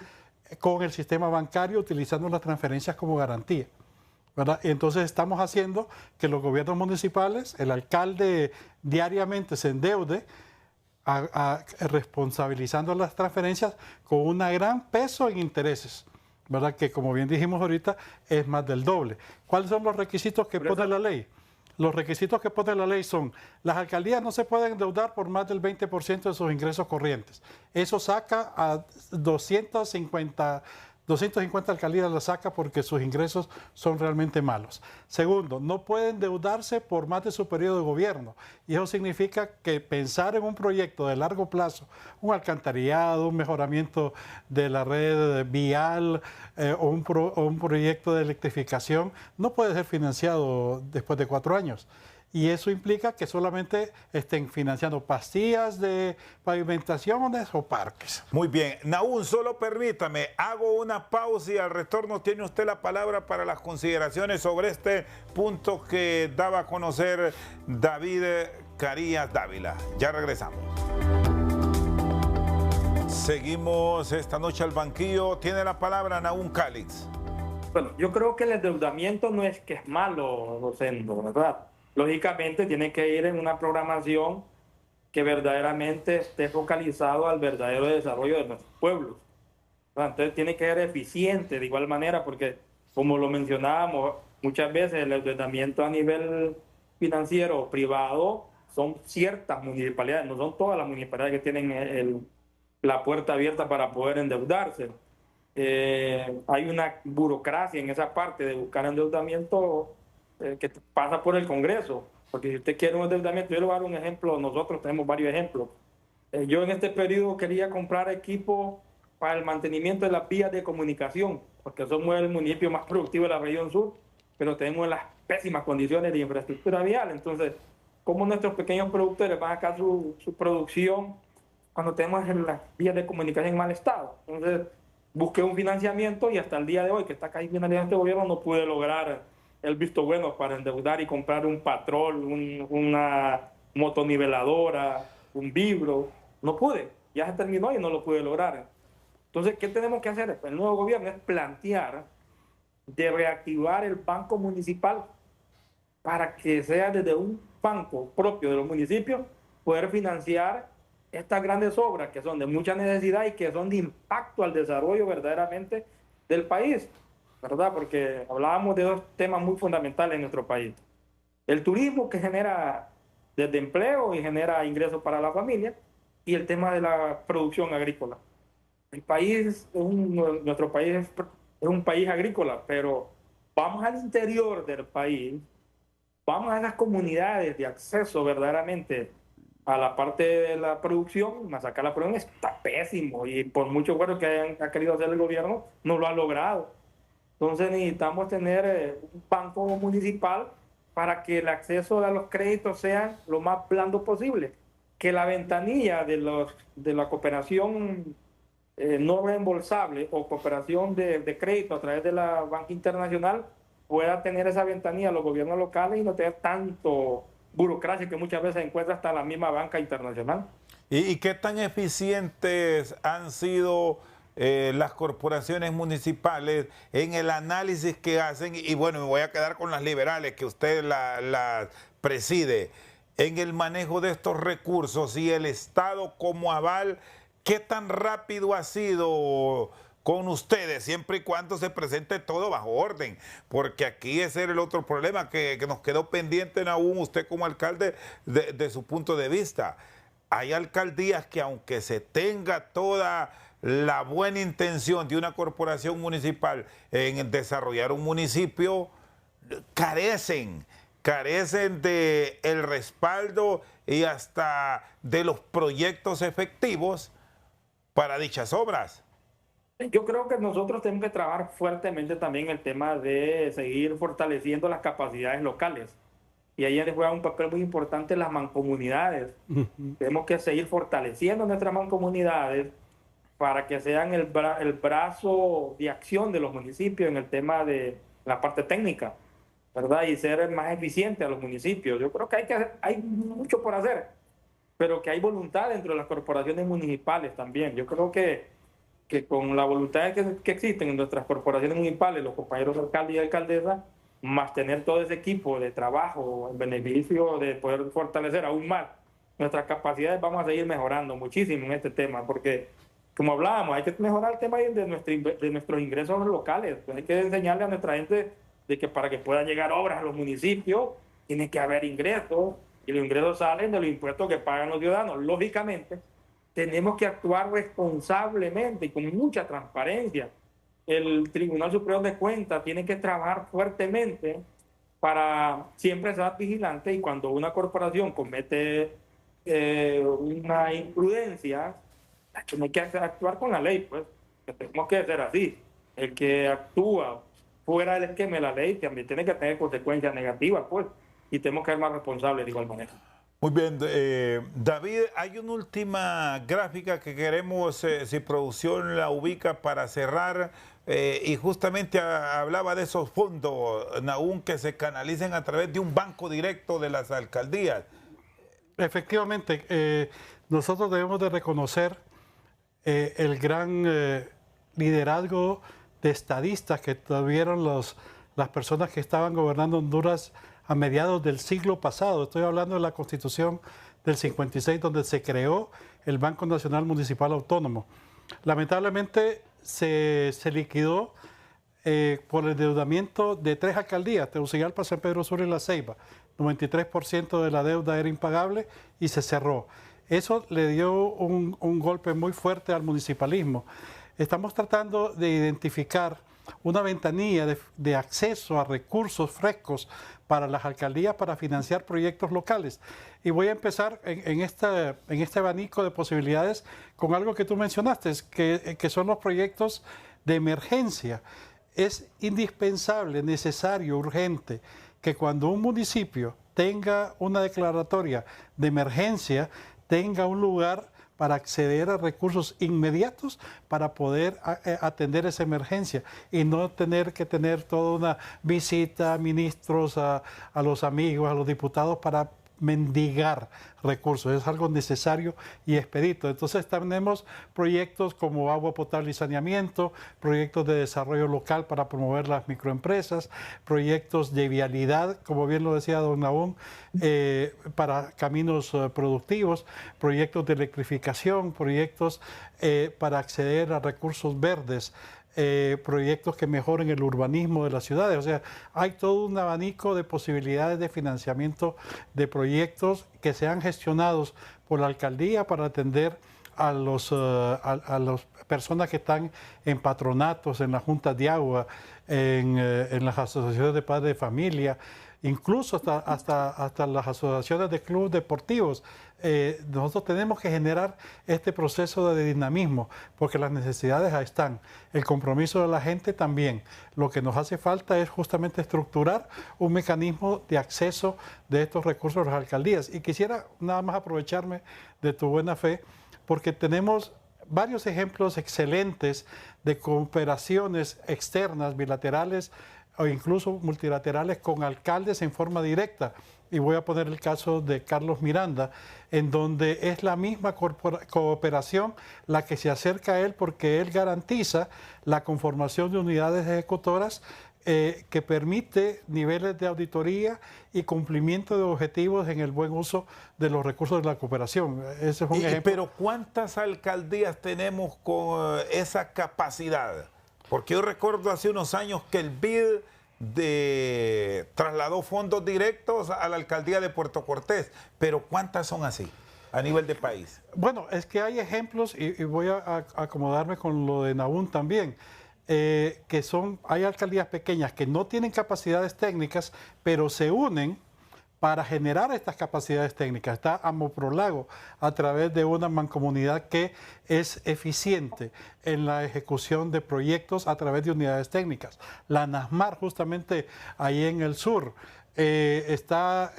con el sistema bancario utilizando las transferencias como garantía, ¿verdad? Entonces estamos haciendo que los gobiernos municipales, el alcalde diariamente se endeude responsabilizando las transferencias con un gran peso en intereses, ¿verdad? Que como bien dijimos ahorita es más del doble. ¿Cuáles son los requisitos que pone la ley? Los requisitos que pone la ley son: las alcaldías no se pueden endeudar por más del 20% de sus ingresos corrientes. Eso saca a 250 alcaldías, la saca porque sus ingresos son realmente malos. Segundo, no pueden endeudarse por más de su periodo de gobierno. Y eso significa que pensar en un proyecto de largo plazo, un alcantarillado, un mejoramiento de la red vial o un proyecto de electrificación, no puede ser financiado después de 4 años. Y eso implica que solamente estén financiando pastillas de pavimentaciones o parques. Muy bien. Nahún, solo permítame, hago una pausa y al retorno tiene usted la palabra para las consideraciones sobre este punto que daba a conocer David Zacarías Dávila. Ya regresamos. Seguimos esta noche al banquillo. Tiene la palabra Nahum Calix. Bueno, yo creo que el endeudamiento no es que es malo, Rosendo, ¿verdad? Lógicamente tiene que ir en una programación que verdaderamente esté focalizado al verdadero desarrollo de nuestros pueblos. Entonces tiene que ser eficiente de igual manera, porque como lo mencionábamos, muchas veces el endeudamiento a nivel financiero privado son ciertas municipalidades, no son todas las municipalidades que tienen la puerta abierta para poder endeudarse. Hay una burocracia en esa parte de buscar endeudamiento que pasa por el Congreso, porque si usted quiere un endeudamiento, yo le voy a dar un ejemplo, nosotros tenemos varios ejemplos. Yo en este periodo quería comprar equipo para el mantenimiento de las vías de comunicación, porque somos el municipio más productivo de la región sur, pero tenemos las pésimas condiciones de infraestructura vial. Entonces, ¿cómo nuestros pequeños productores van a sacar su producción cuando tenemos las vías de comunicación en mal estado? Entonces, busqué un financiamiento y hasta el día de hoy, que está casi finalizando este gobierno, no pude lograr el visto bueno para endeudar y comprar un patrol, una motoniveladora, un vibro. No pude, ya se terminó y no lo pude lograr. Entonces, ¿qué tenemos que hacer? El nuevo gobierno es plantear de reactivar el banco municipal para que sea desde un banco propio de los municipios poder financiar estas grandes obras que son de mucha necesidad y que son de impacto al desarrollo verdaderamente del país, ¿verdad? Porque hablábamos de dos temas muy fundamentales en nuestro país. El turismo, que genera desde empleo y genera ingresos para la familia, y el tema de la producción agrícola. Nuestro país es un país agrícola, pero vamos al interior del país, vamos a las comunidades de acceso verdaderamente a la parte de la producción, sacar la producción está pésimo, y por mucho bueno que ha querido hacer el gobierno, no lo ha logrado. Entonces necesitamos tener un banco municipal para que el acceso a los créditos sea lo más blando posible, que la ventanilla de la cooperación no reembolsable o cooperación de crédito a través de la banca internacional pueda tener esa ventanilla a los gobiernos locales y no tener tanto burocracia que muchas veces encuentra hasta la misma banca internacional. ¿Y qué tan eficientes han sido las corporaciones municipales en el análisis que hacen? Y bueno, me voy a quedar con las liberales, que usted las preside, en el manejo de estos recursos, y el Estado como aval, ¿qué tan rápido ha sido con ustedes, siempre y cuando se presente todo bajo orden? Porque aquí ese era el otro problema que nos quedó pendiente aún, usted como alcalde, de su punto de vista. Hay alcaldías que, aunque se tenga toda la buena intención de una corporación municipal en desarrollar un municipio, carecen de el respaldo y hasta de los proyectos efectivos para dichas obras. Yo creo que nosotros tenemos que trabajar fuertemente también el tema de seguir fortaleciendo las capacidades locales. Y ahí juega un papel muy importante las mancomunidades. Tenemos que seguir fortaleciendo nuestras mancomunidades para que sean el brazo de acción de los municipios en el tema de la parte técnica, ¿verdad? Y ser más eficiente a los municipios. Yo creo que hay mucho por hacer, pero que hay voluntad dentro de las corporaciones municipales también. Yo creo que con la voluntad que existen en nuestras corporaciones municipales, los compañeros alcaldes y alcaldesas, más tener todo ese equipo de trabajo en beneficio de poder fortalecer aún más nuestras capacidades, vamos a seguir mejorando muchísimo en este tema, porque como hablábamos, hay que mejorar el tema de nuestros ingresos locales. Hay que enseñarle a nuestra gente de que para que puedan llegar obras a los municipios, tiene que haber ingresos, y los ingresos salen de los impuestos que pagan los ciudadanos. Lógicamente, tenemos que actuar responsablemente y con mucha transparencia. El Tribunal Superior de Cuentas tiene que trabajar fuertemente para siempre estar vigilante, y cuando una corporación comete una imprudencia, tiene que actuar con la ley, pues. Tenemos que ser así. El que actúa fuera del esquema de la ley también tiene que tener consecuencias negativas, pues, y tenemos que ser más responsables de igual manera. Muy bien, David, hay una última gráfica que queremos, si producción la ubica, para cerrar, y justamente hablaba de esos fondos, Nahum, que se canalicen a través de un banco directo de las alcaldías. Efectivamente, nosotros debemos de reconocer el gran liderazgo de estadistas que tuvieron las personas que estaban gobernando Honduras a mediados del siglo pasado. Estoy hablando de la Constitución del 56, donde se creó el Banco Nacional Municipal Autónomo. Lamentablemente se liquidó por el endeudamiento de 3 alcaldías, Tegucigalpa, San Pedro Sur y La Ceiba. 93% de la deuda era impagable y se cerró. Eso le dio un golpe muy fuerte al municipalismo. Estamos tratando de identificar una ventanilla de acceso a recursos frescos para las alcaldías para financiar proyectos locales. Y voy a empezar en este abanico de posibilidades con algo que tú mencionaste, que son los proyectos de emergencia. Es indispensable, necesario, urgente, que cuando un municipio tenga una declaratoria de emergencia, tenga un lugar para acceder a recursos inmediatos para poder atender esa emergencia y no tener que tener toda una visita a ministros, a los amigos, a los diputados para mendigar recursos. Es algo necesario y expedito. Entonces tenemos proyectos como agua potable y saneamiento, proyectos de desarrollo local para promover las microempresas, proyectos de vialidad, como bien lo decía don Nahum, para caminos productivos, proyectos de electrificación, proyectos para acceder a recursos verdes, proyectos que mejoren el urbanismo de las ciudades. O sea, hay todo un abanico de posibilidades de financiamiento de proyectos que sean gestionados por la alcaldía para atender a las personas que están en patronatos, en las juntas de agua, en las asociaciones de padres de familia, incluso hasta las asociaciones de clubes deportivos. Nosotros tenemos que generar este proceso de dinamismo, porque las necesidades ahí están, el compromiso de la gente también. Lo que nos hace falta es justamente estructurar un mecanismo de acceso de estos recursos a las alcaldías. Y quisiera nada más aprovecharme de tu buena fe, porque tenemos varios ejemplos excelentes de cooperaciones externas, bilaterales, o incluso multilaterales con alcaldes en forma directa. Y voy a poner el caso de Carlos Miranda, en donde es la misma cooperación la que se acerca a él porque él garantiza la conformación de unidades ejecutoras que permite niveles de auditoría y cumplimiento de objetivos en el buen uso de los recursos de la cooperación. Ese es un ejemplo. Pero ¿cuántas alcaldías tenemos con esa capacidad? Porque yo recuerdo hace unos años que el BID trasladó fondos directos a la alcaldía de Puerto Cortés, pero ¿cuántas son así a nivel de país? Bueno, es que hay ejemplos, y voy a acomodarme con lo de Nahum también, hay alcaldías pequeñas que no tienen capacidades técnicas, pero se unen para generar estas capacidades técnicas. Está Amoprolago a través de una mancomunidad que es eficiente en la ejecución de proyectos a través de unidades técnicas. La NASMAR, justamente ahí en el sur, está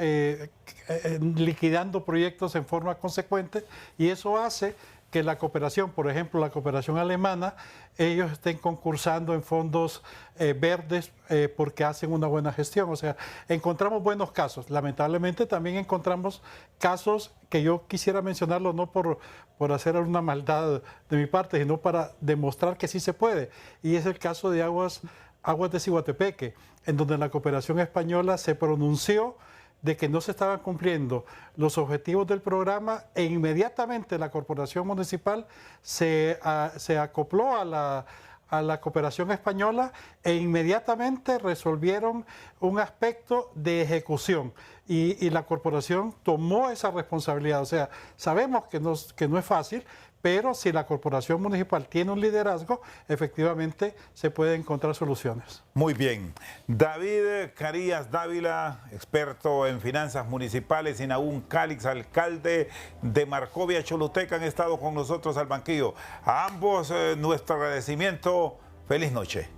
liquidando proyectos en forma consecuente, y eso hace que la cooperación, por ejemplo, la cooperación alemana, ellos estén concursando en fondos verdes porque hacen una buena gestión. O sea, encontramos buenos casos. Lamentablemente también encontramos casos que yo quisiera mencionarlo no por hacer una maldad de mi parte, sino para demostrar que sí se puede. Y es el caso de Aguas de Ciguatepeque, en donde la cooperación española se pronunció de que no se estaban cumpliendo los objetivos del programa, e inmediatamente la corporación municipal se acopló a la cooperación española e inmediatamente resolvieron un aspecto de ejecución, y la corporación tomó esa responsabilidad. O sea, sabemos que no es fácil, pero si la corporación municipal tiene un liderazgo, efectivamente se pueden encontrar soluciones. Muy bien. David Carías Dávila, experto en finanzas municipales, y Nahum Calix, alcalde de Marcovia, Choluteca, han estado con nosotros al banquillo. A ambos nuestro agradecimiento. Feliz noche.